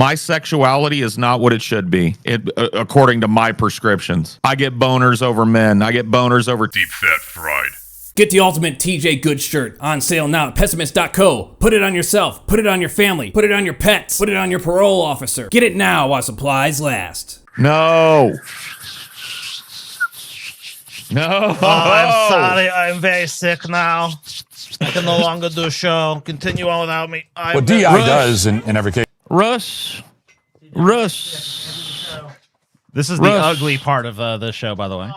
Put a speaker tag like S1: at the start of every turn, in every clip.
S1: My sexuality is not what it should be, according to my prescriptions. I get boners over men. I get boners over deep fat fried.
S2: Get the ultimate TJ Good shirt on sale now at pessimist.co. Put it on yourself. Put it on your family. Put it on your pets. Put it on your parole officer. Get it now while supplies last.
S1: No. No.
S3: Oh, I'm sorry. I'm very sick now. I can no longer do a show. Continue on without me.
S4: What DI does in every case.
S1: Russ.
S5: This is the ugly part of the show, by the way.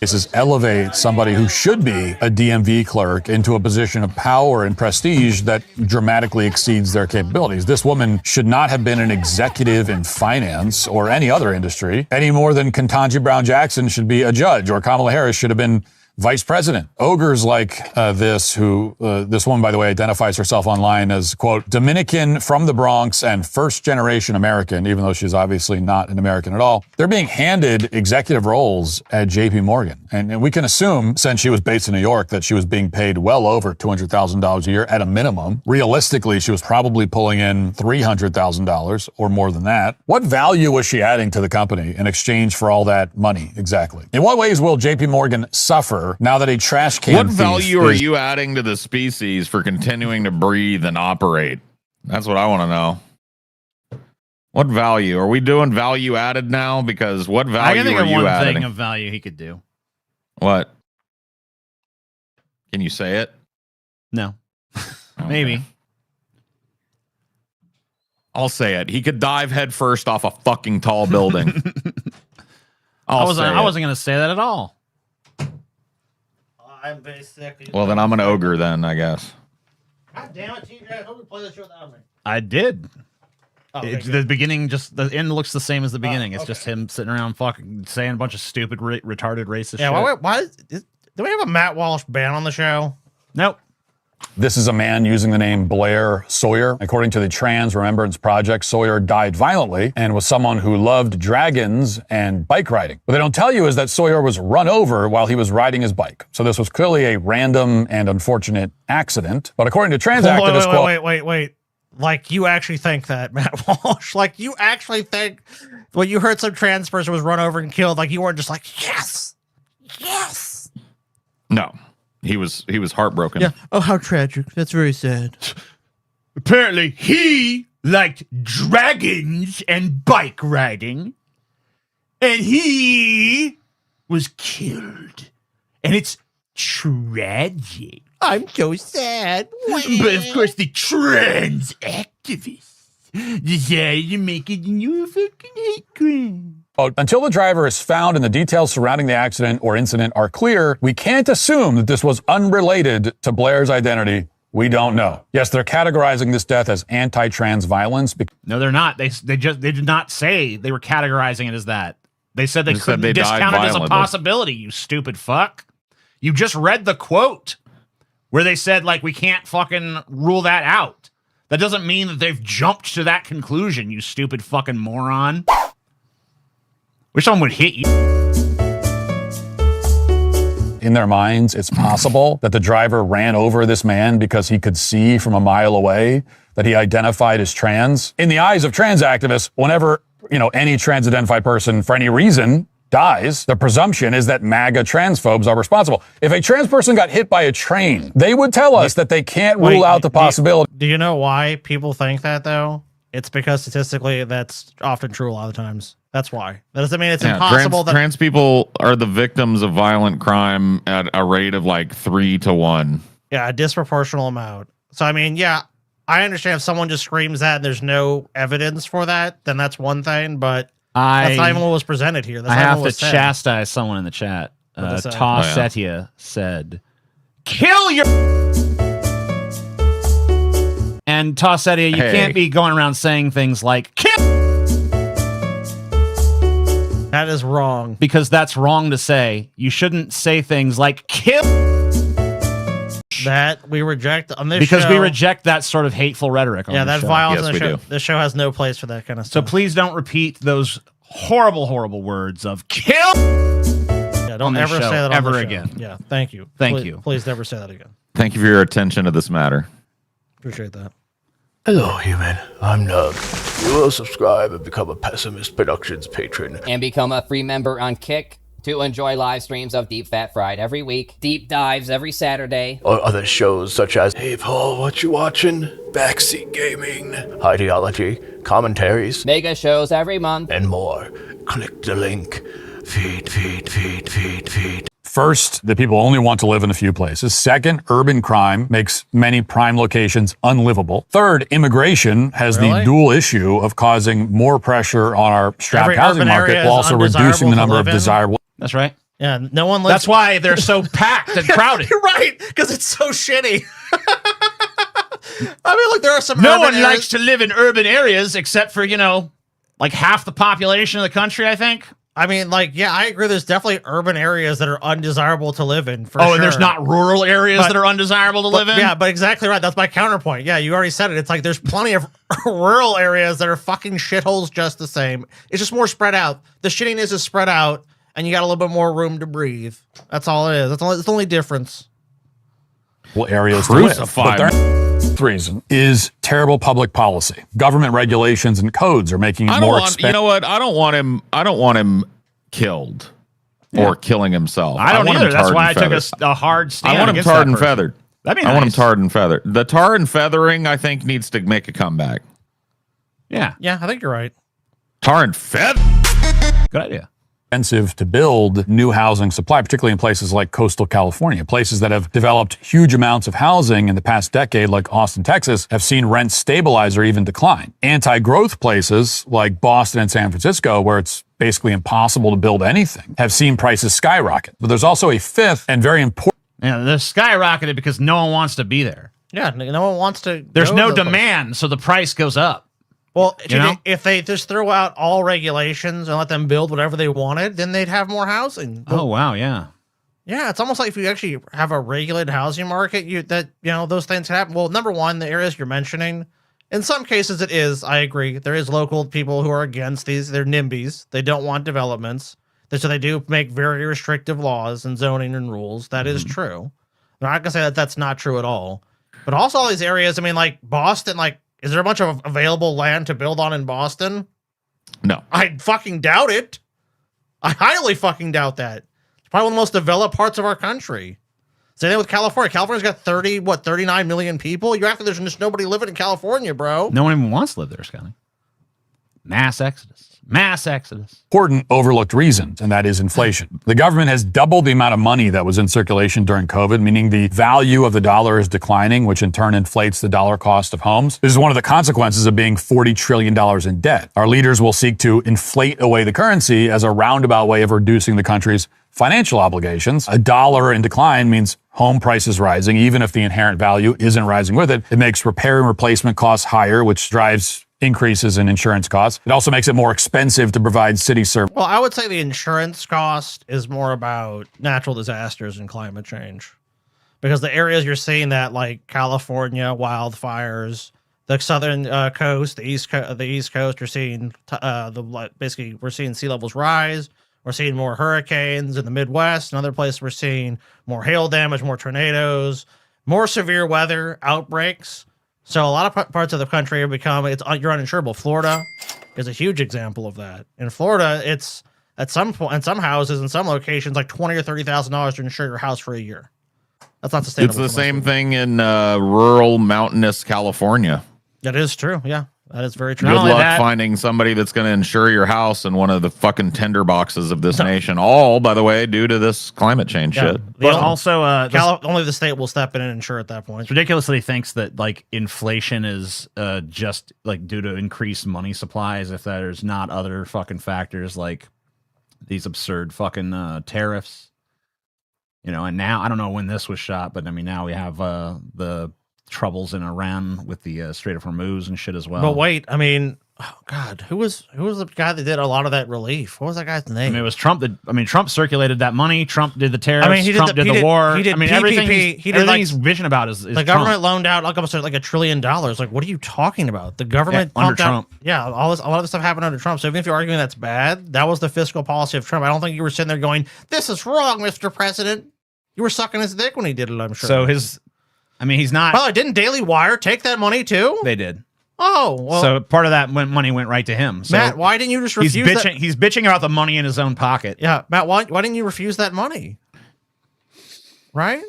S4: Is elevate somebody who should be a DMV clerk into a position of power and prestige that dramatically exceeds their capabilities. This woman should not have been an executive in finance or any other industry any more than Ketanji Brown Jackson should be a judge or Kamala Harris should have been vice president. Ogres like this woman, by the way, identifies herself online as, quote, Dominican from the Bronx and first-generation American, even though she's obviously not an American at all. They're being handed executive roles at JP Morgan. And we can assume, since she was based in New York, that she was being paid well over $200,000 a year at a minimum. Realistically, she was probably pulling in $300,000 or more than that. What value was she adding to the company in exchange for all that money exactly? In what ways will JP Morgan suffer now that a trash can
S1: What value are you adding to the species for continuing to breathe and operate? That's what I want to know. What value? Are we doing value added now? Because what value
S5: I can think
S1: are
S5: of
S1: you
S5: one
S1: adding?
S5: thing of value he could do.
S1: What? Can you say it?
S5: No.
S1: Okay.
S5: Maybe.
S1: I'll say it. He could dive headfirst off a fucking tall building.
S5: I wasn't going to say that at all.
S3: I'm very sick.
S1: Well, then I'm an ogre then, I guess.
S3: God damn it, TJ. I hope you play this show without me.
S5: I did.
S3: Oh, okay,
S5: The beginning, just the end looks the same as the beginning. It's
S3: okay.
S5: just him sitting around fucking saying a bunch of stupid, retarded, racist
S3: Yeah,
S5: shit.
S3: why do we have a Matt Walsh ban on the show?
S5: Nope.
S4: This is a man using the name Blair Sawyer. According to the Trans Remembrance Project, Sawyer died violently and was someone who loved dragons and bike riding. What they don't tell you is that Sawyer was run over while he was riding his bike. So this was clearly a random and unfortunate accident. But according to trans activists...
S3: Wait. Like, you actually think that, Matt Walsh? Like, you actually think when you heard some trans person was run over and killed, like, you weren't just like, yes! Yes!
S1: No. He was heartbroken.
S3: Yeah. Oh, how tragic. That's very sad.
S5: Apparently, he liked dragons and bike riding, and he was killed. And it's tragic.
S3: I'm so sad.
S5: But of course, the trans activists decided to make it a new fucking hate crime.
S4: Until the driver is found and the details surrounding the accident or incident are clear, we can't assume that this was unrelated to Blair's identity. We don't know. Yes, they're categorizing this death as anti-trans violence.
S5: No, they're not. They did not say they were categorizing it as that. They said they couldn't discount it as a possibility, you stupid fuck. You just read the quote where they said, like, we can't fucking rule that out. That doesn't mean that they've jumped to that conclusion, you stupid fucking moron. Wish someone would hit you.
S4: In their minds, it's possible that the driver ran over this man because he could see from a mile away that he identified as trans. In the eyes of trans activists, whenever, any trans-identified person, for any reason, dies, the presumption is that MAGA transphobes are responsible. If a trans person got hit by a train, they would tell us that they can't rule out the possibility.
S3: Do you know why people think that, though? It's because statistically that's often true a lot of the times. That's why. That doesn't mean it's impossible.
S1: Trans people are the victims of violent crime at a rate of like 3 to 1.
S3: Yeah, a disproportional amount. So, I mean, yeah, I understand if someone just screams that and there's no evidence for that, then that's one thing, but that's not even what was presented here. That's
S5: I
S3: not
S5: have
S3: what
S5: to
S3: was said.
S5: chastise someone in the chat. Ta Setia said, kill your... And Ta Setia, you can't be going around saying things like, kill...
S3: That is wrong.
S5: Because that's wrong to say. You shouldn't say things like, kill...
S3: That we reject on this
S5: because
S3: show.
S5: we reject that sort of hateful rhetoric on
S3: yeah,
S5: this
S3: that
S5: show.
S3: violence
S1: Yes,
S3: on the
S1: we
S3: show.
S1: do.
S3: This show has no place for that kind of
S5: So
S3: stuff.
S5: please don't repeat those horrible, horrible words of kill.
S3: Yeah, don't ever say that on
S5: ever
S3: the show.
S5: again.
S3: Yeah, thank you.
S5: Thank you.
S3: Please never say that again.
S1: Thank you for your attention to this matter.
S3: Appreciate that.
S6: Hello, human. I'm Nug. You will subscribe and become a Pessimist Productions patron.
S7: And become a free member on Kick to enjoy live streams of Deep Fat Fried every week, deep dives every Saturday,
S6: Or other shows such as Hey Paul, what you watching? Backseat Gaming, Ideology, Commentaries,
S7: mega shows every month,
S6: and more. Click the link. Feed.
S4: First, that people only want to live in a few places. Second, urban crime makes many prime locations unlivable. Third, immigration has the dual issue of causing more pressure on our strapped housing market while also reducing the number of desirable.
S5: That's right.
S3: Yeah, no one lives.
S5: That's why they're so packed and crowded.
S3: You're right, because it's so shitty. I mean, look, there are some.
S5: No one likes to live in urban areas except for, like half the population of the country, I think.
S3: I mean, I agree. There's definitely urban areas that are undesirable to live in. For sure.
S5: And there's not rural areas that are undesirable to live in?
S3: Yeah, but exactly right. That's my counterpoint. Yeah, you already said it. It's like there's plenty of rural areas that are fucking shitholes just the same. It's just more spread out. The shittiness is spread out, and you got a little bit more room to breathe. That's all it is. That's the only difference.
S4: Well, areas to live. But the reason is terrible public policy. Government regulations and codes are making it more expensive.
S1: You know what? I don't want him killed or killing himself.
S5: I don't either. That's why I took a hard stand.
S1: I want him tarred and feathered.
S5: That'd be nice.
S1: I want him tarred and feathered. The tar and feathering, I think, needs to make a comeback.
S5: Yeah.
S3: Yeah, I think you're right.
S1: Tar and feather?
S5: Good idea.
S4: Expensive to build new housing supply, particularly in places like coastal California. Places that have developed huge amounts of housing in the past decade, like Austin, Texas, have seen rents stabilize or even decline. Anti-growth places like Boston and San Francisco, where it's basically impossible to build anything, have seen prices skyrocket. But there's also a fifth and very important.
S5: Yeah, they're skyrocketed because no one wants to be there.
S3: Yeah, no one wants to.
S5: There's no demand, so the price goes up.
S3: Well, if they just throw out all regulations and let them build whatever they wanted, then they'd have more housing.
S5: Oh, wow, yeah.
S3: Yeah, it's almost like if you actually have a regulated housing market, those things can happen. Well, number one, the areas you're mentioning, in some cases it is, I agree. There is local people who are against these. They're NIMBYs. They don't want developments. So they do make very restrictive laws and zoning and rules. That is true. I'm not going to say that that's not true at all. But also all these areas, I mean, like Boston, is there a bunch of available land to build on in Boston?
S1: No.
S3: I fucking doubt it. I highly fucking doubt that. It's probably one of the most developed parts of our country. Same thing with California. California's got 39 million people? You after there's just nobody living in California, bro.
S5: No one even wants to live there, Scotty. Mass exodus.
S4: Important overlooked reasons, and that is inflation. The government has doubled the amount of money that was in circulation during COVID, meaning the value of the dollar is declining, which in turn inflates the dollar cost of homes. This is one of the consequences of being $40 trillion in debt. Our leaders will seek to inflate away the currency as a roundabout way of reducing the country's financial obligations. A dollar in decline means home prices rising, even if the inherent value isn't rising with it. It makes repair and replacement costs higher, which drives increases in insurance costs. It also makes it more expensive to provide city service.
S3: Well, I would say the insurance cost is more about natural disasters and climate change. Because the areas you're seeing that, like California, wildfires, the southern coast, the east coast, you're seeing we're seeing sea levels rise. We're seeing more hurricanes in the Midwest. In other places, we're seeing more hail damage, more tornadoes, more severe weather outbreaks. So a lot of parts of the country you're uninsurable. Florida is a huge example of that. In Florida, it's at some point in some houses in some locations like $20,000 or $30,000 to insure your house for a year. That's not sustainable.
S1: It's the same thing in rural mountainous California.
S3: That is true. Yeah, that is very true.
S1: Good luck finding somebody that's going to insure your house in one of the fucking tender boxes of this nation. All, by the way, due to this climate change shit.
S5: But also,
S3: only the state will step in and insure at that point.
S5: It's ridiculously thinks that inflation is just due to increased money supplies. If there's not other fucking factors like these absurd fucking tariffs, And now I don't know when this was shot, but I mean now we have the troubles in Iran with the Strait of Hormuz and shit as well.
S3: But wait, I mean, oh God, who was the guy that did a lot of that relief? What was that guy's name?
S5: I mean, it was Trump. Trump circulated that money. Trump did the tariffs.
S3: I mean,
S5: Trump did the war.
S3: He did PPP.
S5: Everything he's bitching about is
S3: the government loaned out almost $1 trillion. Like, what are you talking about? The government
S5: under Trump.
S3: A lot of this stuff happened under Trump. So even if you're arguing that's bad, that was the fiscal policy of Trump. I don't think you were sitting there going, "This is wrong, Mr. President." You were sucking his dick when he did it. I'm sure.
S5: So he's not.
S3: Well, didn't Daily Wire take that money too?
S5: They did.
S3: Oh, well.
S5: So part of that money went right to him. So
S3: Matt, why didn't you just refuse that?
S5: He's bitching about the money in his own pocket.
S3: Yeah, Matt, why didn't you refuse that money? Right?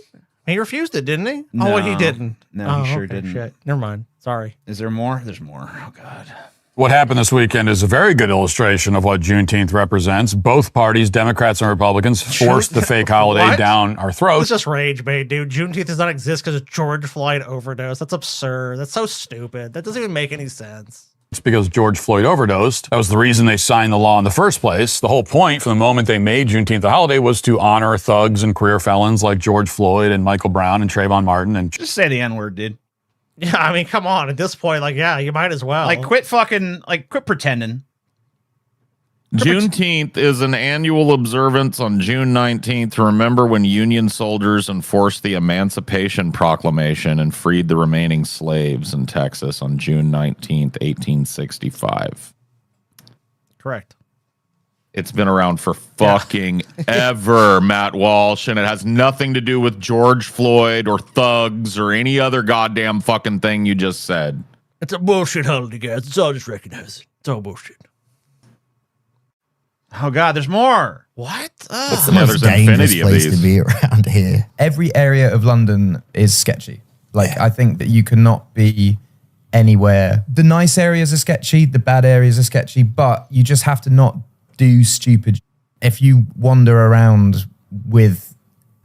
S3: He refused it, didn't he?
S5: No.
S3: Oh, he didn't.
S5: No, he sure didn't.
S3: Shit. Never mind. Sorry.
S5: Is there more? There's more. Oh, God.
S4: What happened this weekend is a very good illustration of what Juneteenth represents. Both parties, Democrats and Republicans, forced the fake holiday down our throats.
S3: It's just rage bait, dude. Juneteenth does not exist because of George Floyd overdose. That's absurd. That's so stupid. That doesn't even make any sense.
S4: It's because George Floyd overdosed. That was the reason they signed the law in the first place. The whole point from the moment they made Juneteenth a holiday was to honor thugs and career felons like George Floyd and Michael Brown and Trayvon Martin. And
S5: just say the N-word, dude.
S3: Yeah, I mean, come on. At this point, like, yeah, you might as well.
S5: Like, quit pretending.
S1: Juneteenth is an annual observance on June 19th to remember when Union soldiers enforced the Emancipation Proclamation and freed the remaining slaves in Texas on June 19th, 1865.
S3: Correct.
S1: It's been around for fucking ever, Matt Walsh, and it has nothing to do with George Floyd or thugs or any other goddamn fucking thing you just said.
S3: It's a bullshit holiday, guys. It's all just recognized. It's all bullshit.
S5: Oh, God, there's more.
S3: What?
S8: It's the most dangerous place to be around here. Every area of London is sketchy. Like, I think that you cannot be anywhere. The nice areas are sketchy, the bad areas are sketchy, but you just have to not do stupid. If you wander around with,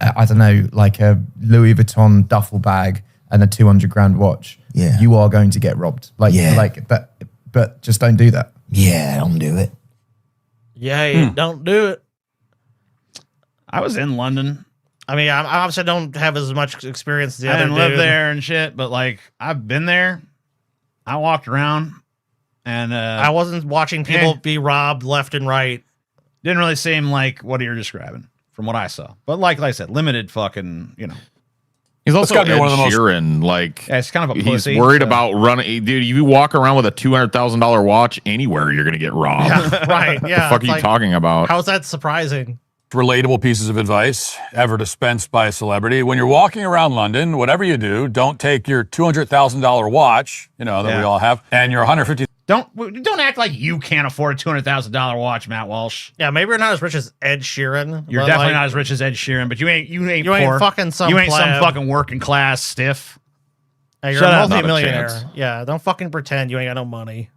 S8: I don't know, like a Louis Vuitton duffel bag and a 200 grand watch, you are going to get robbed. But just don't do that.
S9: Yeah, don't do it.
S3: Yeah, don't do it.
S5: I was in London.
S3: I mean, I obviously don't have as much experience as the
S5: I
S3: other
S5: didn't
S3: dude.
S5: live there and shit, but like I've been there. I walked around and
S3: I wasn't watching people be robbed left and right.
S5: Didn't really seem like what you're describing from what I saw. But like I said, limited fucking, you know.
S1: He's also
S4: gotta be
S1: Ed
S4: one of the most-
S1: Sheeran. Like,
S5: Yeah, it's kind of a
S1: he's
S5: pussy.
S1: worried about running. Dude, you walk around with a $200,000 watch anywhere, you're going to get robbed.
S3: Yeah, right. Yeah.
S1: The fuck are you
S3: like,
S1: talking about?
S3: How's that surprising?
S4: relatable pieces of advice ever dispensed by a celebrity. When you're walking around London, whatever you do, don't take your $200,000 watch, you know, that we all have, and your $150,000.
S5: Don't act like you can't afford a $200,000 watch, Matt Walsh.
S3: Yeah, maybe you're not as rich as Ed Sheeran.
S5: You're definitely not as rich as Ed Sheeran, but you ain't poor.
S3: Ain't fucking some
S5: You ain't some
S3: pleb.
S5: fucking working class stiff.
S3: Hey, you're
S5: Shut
S3: a
S5: up.
S3: multimillionaire.
S1: Not a chance.
S3: Yeah, don't fucking pretend you ain't got no money.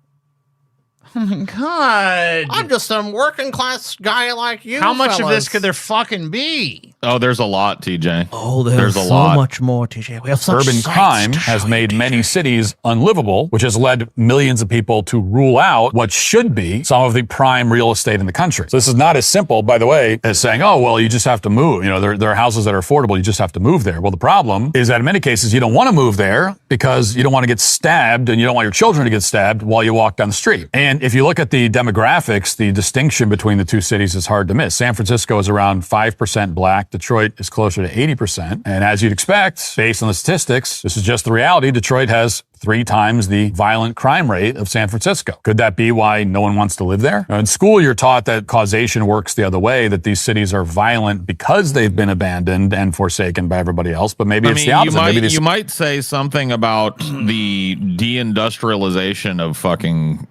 S5: Oh my god!
S3: I'm just some working class guy like you.
S5: How much of this
S3: fellas.
S5: could there fucking be?
S1: Oh, there's a lot, TJ.
S3: Oh,
S1: there's a
S3: so
S1: lot.
S3: much more, TJ. We have such
S4: Urban
S3: sights
S4: crime
S3: to
S4: has
S3: show you,
S4: made
S3: TJ.
S4: many cities unlivable, which has led millions of people to rule out what should be some of the prime real estate in the country. So this is not as simple, by the way, as saying, oh, well, you just have to move. You know, there are houses that are affordable. You just have to move there. Well, the problem is that in many cases, you don't want to move there because you don't want to get stabbed and you don't want your children to get stabbed while you walk down the street. And if you look at the demographics, the distinction between the two cities is hard to miss. San Francisco is around 5% black. Detroit is closer to 80%. And as you'd expect, based on the statistics, this is just the reality. Detroit has 3 times the violent crime rate of San Francisco. Could that be why no one wants to live there? In school, you're taught that causation works the other way, that these cities are violent because they've been abandoned and forsaken by everybody else. But maybe it's the opposite.
S1: You might say something about the deindustrialization of fucking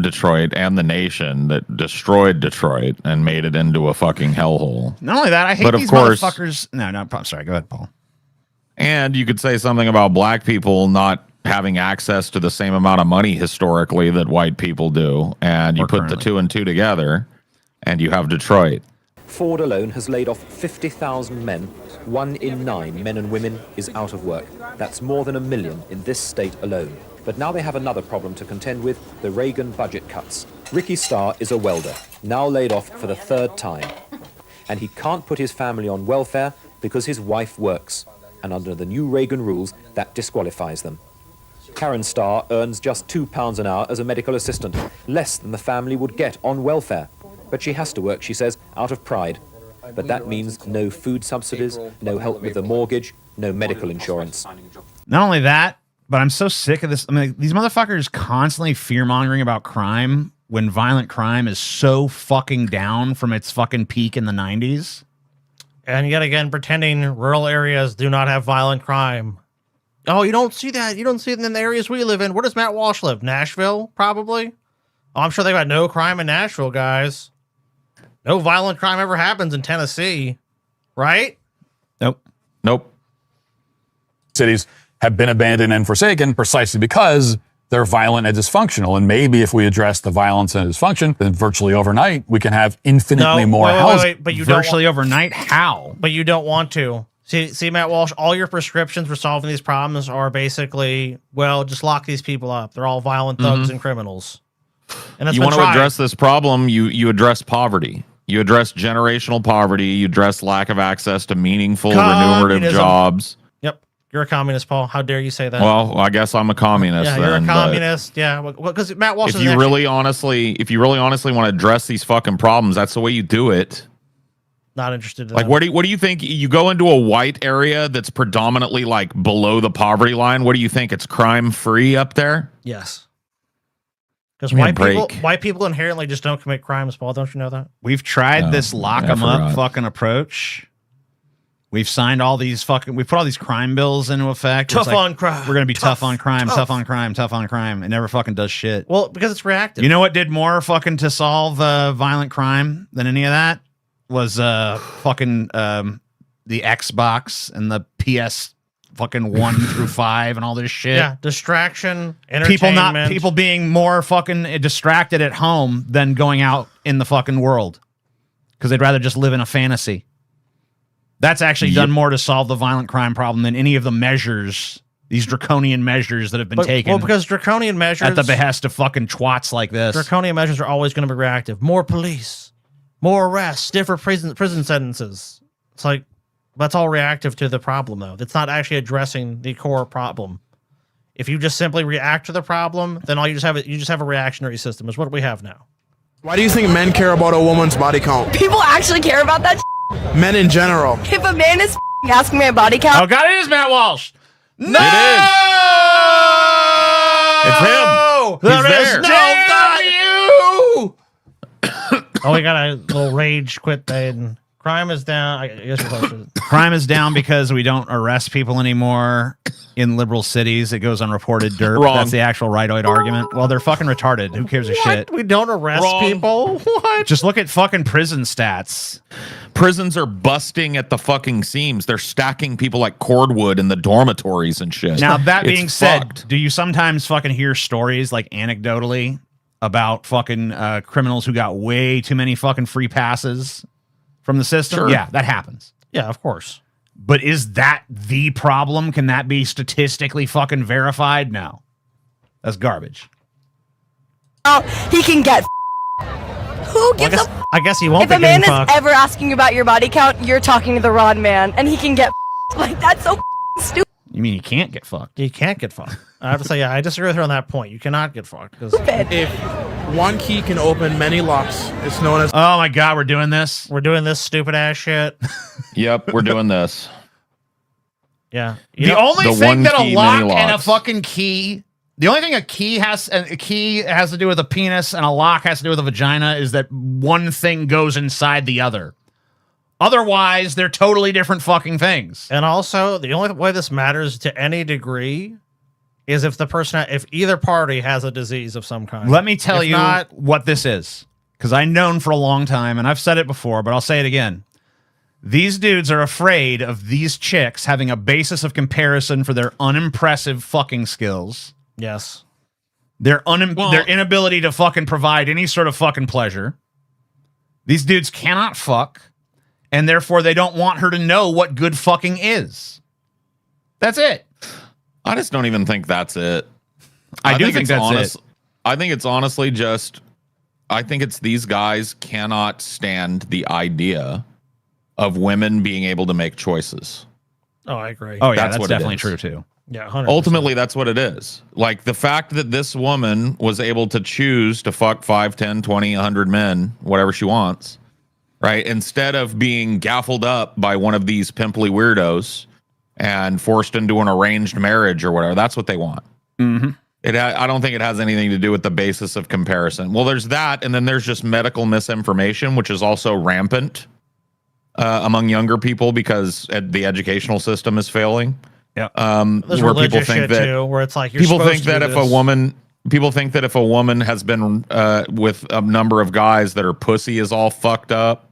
S1: Detroit and the nation that destroyed Detroit and made it into a fucking hellhole.
S5: Not only that, I hate
S1: But of
S5: these
S1: course-
S5: motherfuckers. No, I'm sorry. Go ahead, Paul.
S1: And you could say something about black people not having access to the same amount of money historically that white people do. And you
S5: Or
S1: put
S5: currently.
S1: the 2 and 2 together and you have Detroit.
S10: Ford alone has laid off 50,000 men. 1 in 9 men and women is out of work. That's more than 1 million in this state alone. But now they have another problem to contend with, the Reagan budget cuts. Ricky Starr is a welder, now laid off for the 3rd time. And he can't put his family on welfare because his wife works. And under the new Reagan rules, that disqualifies them. Karen Starr earns just £2 an hour as a medical assistant, less than the family would get on welfare. But she has to work, she says, out of pride. But that means no food subsidies, no help with the mortgage, no medical insurance.
S5: Not only that, but I'm so sick of this. I mean, these motherfuckers constantly fear-mongering about crime when violent crime is so fucking down from its fucking peak in the 90s.
S3: And yet again, pretending rural areas do not have violent crime. Oh, you don't see that. You don't see it in the areas we live in. Where does Matt Walsh live? Nashville, probably. Oh, I'm sure they got no crime in Nashville, guys. No violent crime ever happens in Tennessee, right?
S1: Nope.
S4: Cities have been abandoned and forsaken precisely because they're violent and dysfunctional. And maybe if we address the violence and dysfunction, then virtually overnight we can have infinitely more housing.
S3: But you
S5: virtually overnight? How?
S3: But you don't want to. See, Matt Walsh, all your prescriptions for solving these problems are basically, well, just lock these people up. They're all violent thugs and criminals. And that's
S1: you want to address this problem, you address poverty. You address generational poverty. You address lack of access to meaningful, remunerative jobs.
S3: Yep. You're a communist, Paul. How dare you say that?
S1: Well, I guess I'm a communist.
S3: Yeah, you're a communist. Yeah, because Matt Walsh.
S1: If you really honestly want to address these fucking problems, that's the way you do it.
S3: Not interested in
S1: like, what do you think? You go into a white area that's predominantly like below the poverty line. What do you think? It's crime free up there?
S3: Yes. Because white people inherently just don't commit crimes, Paul. Don't you know that?
S5: We've tried this lock 'em up fucking approach. We've signed all these we put all these crime bills into effect.
S3: Tough on crime.
S5: We're going to be tough on crime, tough on crime, tough on crime. It never fucking does shit.
S3: Well, because it's reactive.
S5: You know what did more fucking to solve violent crime than any of that? Was fucking the Xbox and the PS fucking 1 through 5 and all this shit.
S3: Yeah, distraction, entertainment.
S5: People being more fucking distracted at home than going out in the fucking world because they'd rather just live in a fantasy. That's actually done more to solve the violent crime problem than any of the measures, these draconian measures that have been taken.
S3: Well, because draconian measures
S5: at the behest of fucking twats like this.
S3: Draconian measures are always going to be reactive. More police, more arrests, stiffer prison sentences. It's like, that's all reactive to the problem, though. That's not actually addressing the core problem. If you just simply react to the problem, then all you just have a reactionary system. Is what we have now.
S9: Why do you think men care about a woman's body count?
S11: People actually care about that.
S9: Men in general.
S11: If a man is asking me my body count,
S5: oh god, it is Matt Walsh.
S1: No, it is. It's him.
S3: There is
S5: no God. You.
S3: Oh, we got a little rage quit thing. Crime is down. I guess we're close to it.
S5: Crime is down because we don't arrest people anymore in liberal cities. It goes unreported dirt.
S1: Wrong.
S5: That's the actual rightoid argument. Well, they're fucking retarded. Who gives a shit?
S3: We don't arrest people? What?
S5: Just look at fucking prison stats.
S1: Prisons are busting at the fucking seams. They're stacking people like cordwood in the dormitories and shit.
S5: Now, that being said,
S1: fucked.
S5: do you sometimes fucking hear stories like anecdotally about fucking criminals who got way too many fucking free passes from the system?
S1: Sure.
S5: Yeah, that happens.
S3: Yeah, of course.
S5: But is that the problem? Can that be statistically fucking verified? No. That's garbage.
S11: oh, he can get. Who gives a?
S3: I guess he won't
S11: If
S3: be
S11: a man
S3: getting
S11: is
S3: fucked.
S11: ever asking you about your body count, you're talking to the wrong man, and he can get. Like that's so stupid.
S5: You mean you can't get fucked?
S3: You can't get fucked. I have to say, yeah, I disagree with her on that point. You cannot get fucked.
S9: If one key can open many locks, it's known as.
S5: Oh my god, we're doing this.
S3: We're doing this stupid ass shit.
S1: Yep, we're doing this.
S3: Yeah.
S5: The only
S1: the
S5: thing
S1: one
S5: that a
S1: key,
S5: lock
S1: many
S5: and a
S1: locks.
S5: fucking key, the only thing a key has to do with a penis and a lock has to do with a vagina is that one thing goes inside the other. Otherwise, they're totally different fucking things.
S3: And also, the only way this matters to any degree is if if either party has a disease of some kind.
S5: Let me tell
S3: If
S5: you
S3: not,
S5: what this is, because I've known for a long time, and I've said it before, but I'll say it again. These dudes are afraid of these chicks having a basis of comparison for their unimpressive fucking skills.
S3: yes.
S5: Their inability to fucking provide any sort of fucking pleasure. These dudes cannot fuck, and therefore they don't want her to know what good fucking is. That's it.
S1: I just don't even think that's it.
S5: I do think that's it.
S1: I think it's honestly just, I think it's these guys cannot stand the idea of women being able to make choices.
S3: Oh, I agree.
S5: Oh, yeah,
S1: That's
S5: that's
S1: what it
S5: definitely
S1: is.
S5: true, too.
S3: Yeah, 100%.
S1: Ultimately, that's what it is. Like the fact that this woman was able to choose to fuck 5, 10, 20, 100 men, whatever she wants, right? Instead of being gaffled up by one of these pimply weirdos and forced into an arranged marriage or whatever. That's what they want.
S5: Mm-hmm.
S1: I don't think it has anything to do with the basis of comparison. Well, there's that, and then there's just medical misinformation, which is also rampant among younger people because the educational system is failing.
S5: Yeah.
S3: There's
S1: where
S3: religious
S1: people think
S3: shit
S1: that
S3: too, where it's like you're
S1: people
S3: supposed
S1: think
S3: to do
S1: that if
S3: this.
S1: a woman. People think that if a woman has been with a number of guys, that her pussy is all fucked up.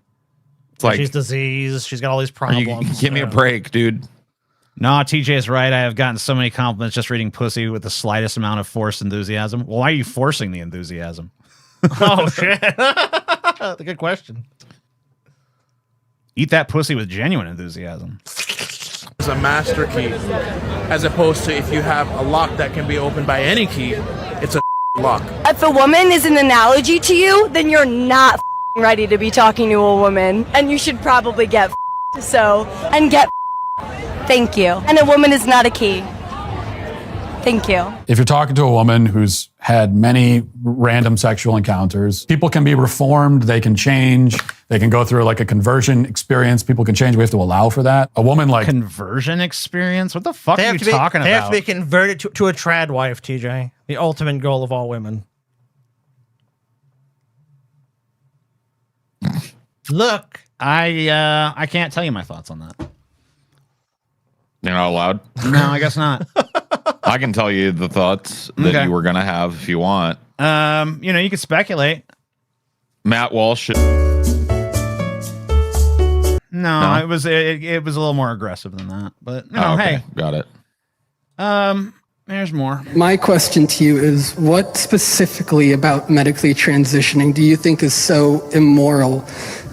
S1: It's like
S3: she's diseased. She's got all these problems.
S1: Give me a break, dude.
S5: No, TJ is right. I have gotten so many compliments just reading pussy with the slightest amount of forced enthusiasm. Well, why are you forcing the enthusiasm?
S3: Oh, shit. That's a good question.
S5: Eat that pussy with genuine enthusiasm.
S9: It's a master key, as opposed to if you have a lock that can be opened by any key, it's a lock.
S11: If a woman is an analogy to you, then you're not ready to be talking to a woman, and you should probably get get. Thank you. And a woman is not a key. Thank you.
S4: If you're talking to a woman who's had many random sexual encounters, people can be reformed, they can change, they can go through like a conversion experience, people can change, we have to allow for that. A woman like...
S5: Conversion experience? What the fuck are you talking about?
S3: They have to be converted to a trad wife, TJ. The ultimate goal of all women. Look.
S5: I can't tell you my thoughts on that.
S1: You're not allowed?
S5: No, I guess not.
S1: I can tell you the thoughts that you were going to have if you want.
S5: You could speculate.
S1: Matt Walsh.
S5: No, it was a little more aggressive than that. But hey,
S1: got it.
S5: There's more.
S12: My question to you is, what specifically about medically transitioning do you think is so immoral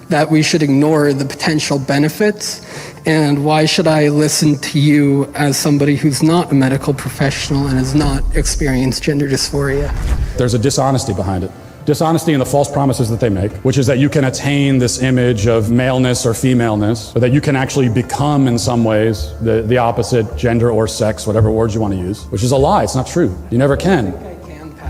S12: that we should ignore the potential benefits? And why should I listen to you as somebody who's not a medical professional and has not experienced gender dysphoria?
S13: There's a dishonesty behind it. Dishonesty in the false promises that they make, which is that you can attain this image of maleness or femaleness, or that you can actually become in some ways the opposite gender or sex, whatever words you want to use, which is a lie. It's not true. You never can.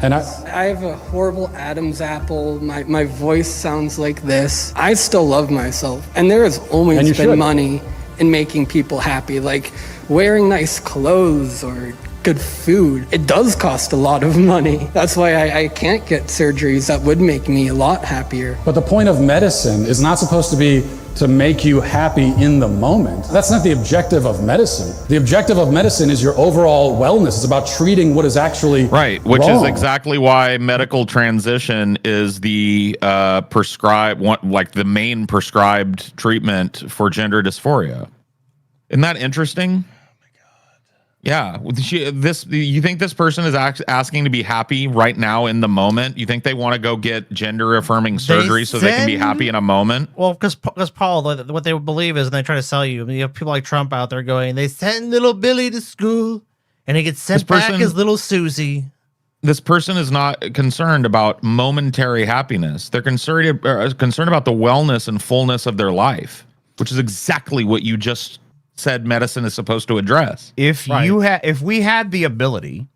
S13: And
S12: I have a horrible Adam's apple. My voice sounds like this. I still love myself. And there has always been money in making people happy, like wearing nice clothes or good food. It does cost a lot of money. That's why I can't get surgeries that would make me a lot happier.
S13: But the point of medicine is not supposed to be to make you happy in the moment. That's not the objective of medicine. The objective of medicine is your overall wellness. It's about treating what is actually
S1: which
S13: wrong.
S1: is exactly why medical transition is the the main prescribed treatment for gender dysphoria. Isn't that interesting? Yeah, you think this person is asking to be happy right now in the moment? You think they want to go get gender affirming surgery so they can be happy in a moment?
S3: Well, because Paul, what they believe is, and they try to sell you. You have people like Trump out there going, they send little Billy to school, and he gets sent back as little Susie.
S1: This person is not concerned about momentary happiness. They're concerned about the wellness and fullness of their life, which is exactly what you just said medicine is supposed to address.
S5: If we had the ability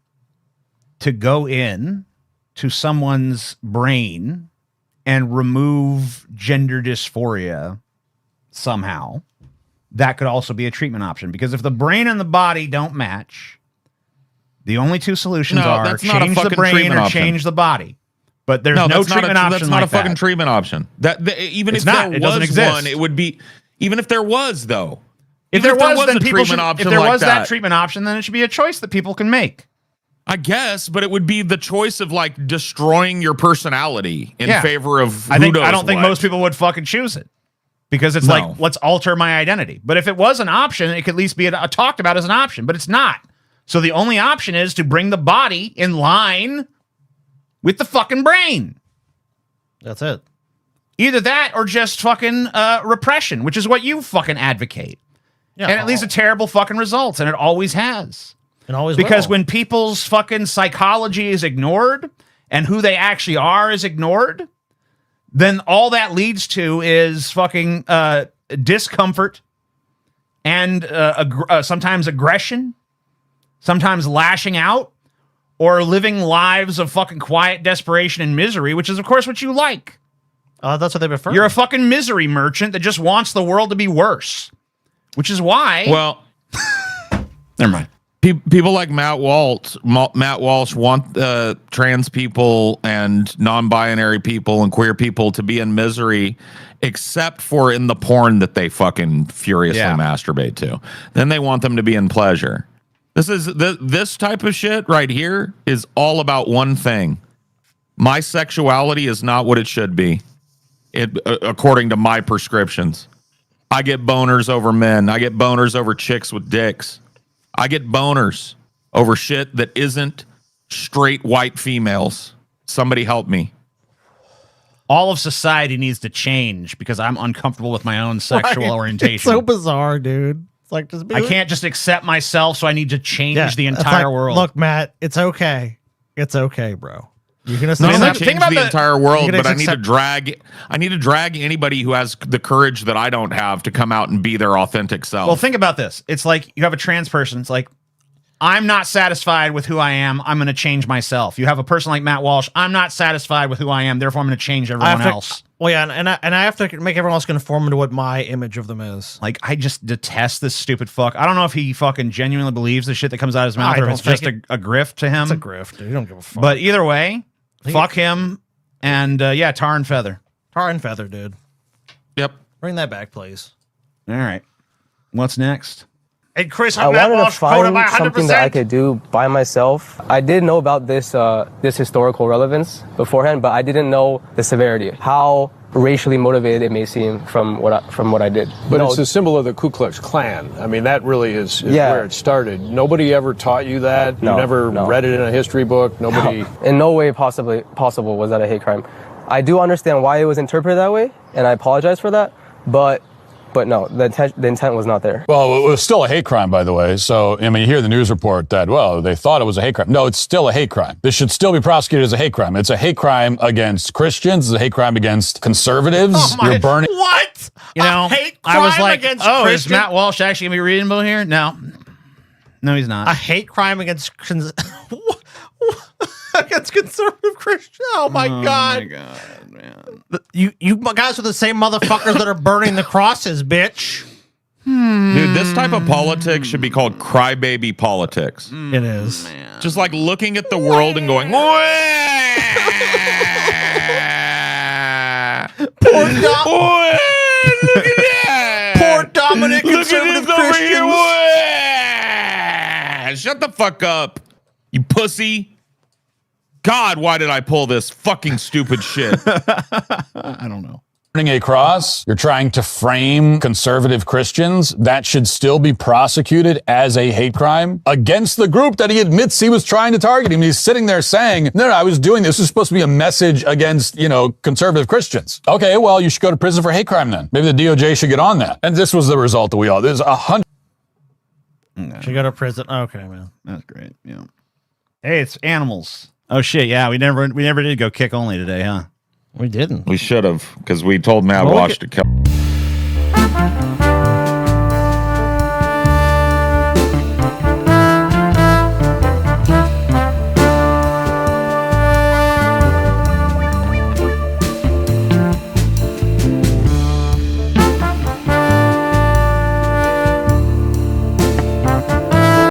S5: to go in to someone's brain and remove gender dysphoria somehow, that could also be a treatment option. Because if the brain and the body don't match, the only two solutions are change the brain or change the body. But there's no treatment option.
S1: That's not a fucking treatment option. Even if there was one, it would be. Even if there was, though.
S5: If there was that treatment option, then it should be a choice that people can make.
S1: I guess, but it would be the choice of like destroying your personality in favor of
S5: I don't think most people would fucking choose it. Because it's like, let's alter my identity. But if it was an option, it could at least be talked about as an option, but it's not. So the only option is to bring the body in line with the fucking brain.
S3: That's it.
S5: Either that or just fucking repression, which is what you fucking advocate. Yeah, and it leads to terrible fucking results, and it always has.
S3: And always
S5: because when people's fucking psychology is ignored and who they actually are is ignored, then all that leads to is fucking discomfort and sometimes aggression, sometimes lashing out, or living lives of fucking quiet desperation and misery, which is, of course, what you like.
S3: That's what they prefer.
S5: You're a fucking misery merchant that just wants the world to be worse. Which is why.
S1: Well,
S5: never mind.
S1: People like Matt Walsh want trans people and non-binary people and queer people to be in misery, except for in the porn that they fucking furiously masturbate to. Then they want them to be in pleasure. This type of shit right here is all about one thing. My sexuality is not what it should be, according to my prescriptions. I get boners over men. I get boners over chicks with dicks. I get boners over shit that isn't straight white females. Somebody help me.
S5: All of society needs to change because I'm uncomfortable with my own sexual orientation.
S3: It's so bizarre, dude. It's like just
S5: I can't just accept myself, so I need to change the entire world.
S3: Look, Matt, it's okay. It's okay, bro. You can
S1: Not only change the entire world, but I need to drag anybody who has the courage that I don't have to come out and be their authentic self.
S5: Well, think about this. It's like you have a trans person. It's like, I'm not satisfied with who I am. I'm going to change myself. You have a person like Matt Walsh. I'm not satisfied with who I am. Therefore, I'm going to change everyone else.
S3: Well, yeah, and I have to make everyone else conform to what my image of them is.
S5: Like, I just detest this stupid fuck. I don't know if he fucking genuinely believes the shit that comes out of his mouth or if it's just a grift to him.
S3: It's a grift, dude. You don't give a fuck.
S5: But either way, fuck him. And yeah, tar and feather.
S3: Tar and feather, dude.
S1: Yep.
S3: Bring that back, please.
S5: All right. What's next?
S3: Hey, Chris,
S14: I wanted to find something that I could do by myself. I did know about this historical relevance beforehand, but I didn't know the severity, how racially motivated it may seem from what I did.
S15: But it's a symbol of the Ku Klux Klan. I mean, that really is where it started. Nobody ever taught you that. You never read it in a history book. Nobody.
S14: In no way possible was that a hate crime. I do understand why it was interpreted that way, and I apologize for that. But no, the intent was not there.
S4: Well, it was still a hate crime, by the way. So, I mean, you hear the news report that, well, they thought it was a hate crime. No, it's still a hate crime. This should still be prosecuted as a hate crime. It's a hate crime against Christians. It's a hate crime against conservatives. You're burning.
S3: What?
S5: You know,
S3: I was like,
S5: oh, is Matt Walsh actually going to be reasonable here? No, he's not.
S3: A hate crime against against conservative Christians. Oh my god.
S5: Oh my god, man.
S3: You guys are the same motherfuckers that are burning the crosses, bitch.
S1: Dude, this type of politics should be called crybaby politics.
S3: It is.
S1: Just like looking at the world and going,
S3: Poor Dominic, conservative Christians.
S1: Shut the fuck up, you pussy. God, why did I pull this fucking stupid shit?
S5: I don't know.
S4: Burning a cross, you're trying to frame conservative Christians. That should still be prosecuted as a hate crime against the group that he admits he was trying to target. I mean, he's sitting there saying, no, I was doing this. This is supposed to be a message against, conservative Christians. Okay, well, you should go to prison for hate crime then. Maybe the DOJ should get on that. And this was the result that there's 100.
S3: Should go to prison. Okay, man.
S5: That's great. Yeah. Hey, it's animals. Oh shit! Yeah, we never did go kick only today, huh?
S3: We didn't.
S1: We should have, because we told Matt Walsh to kill.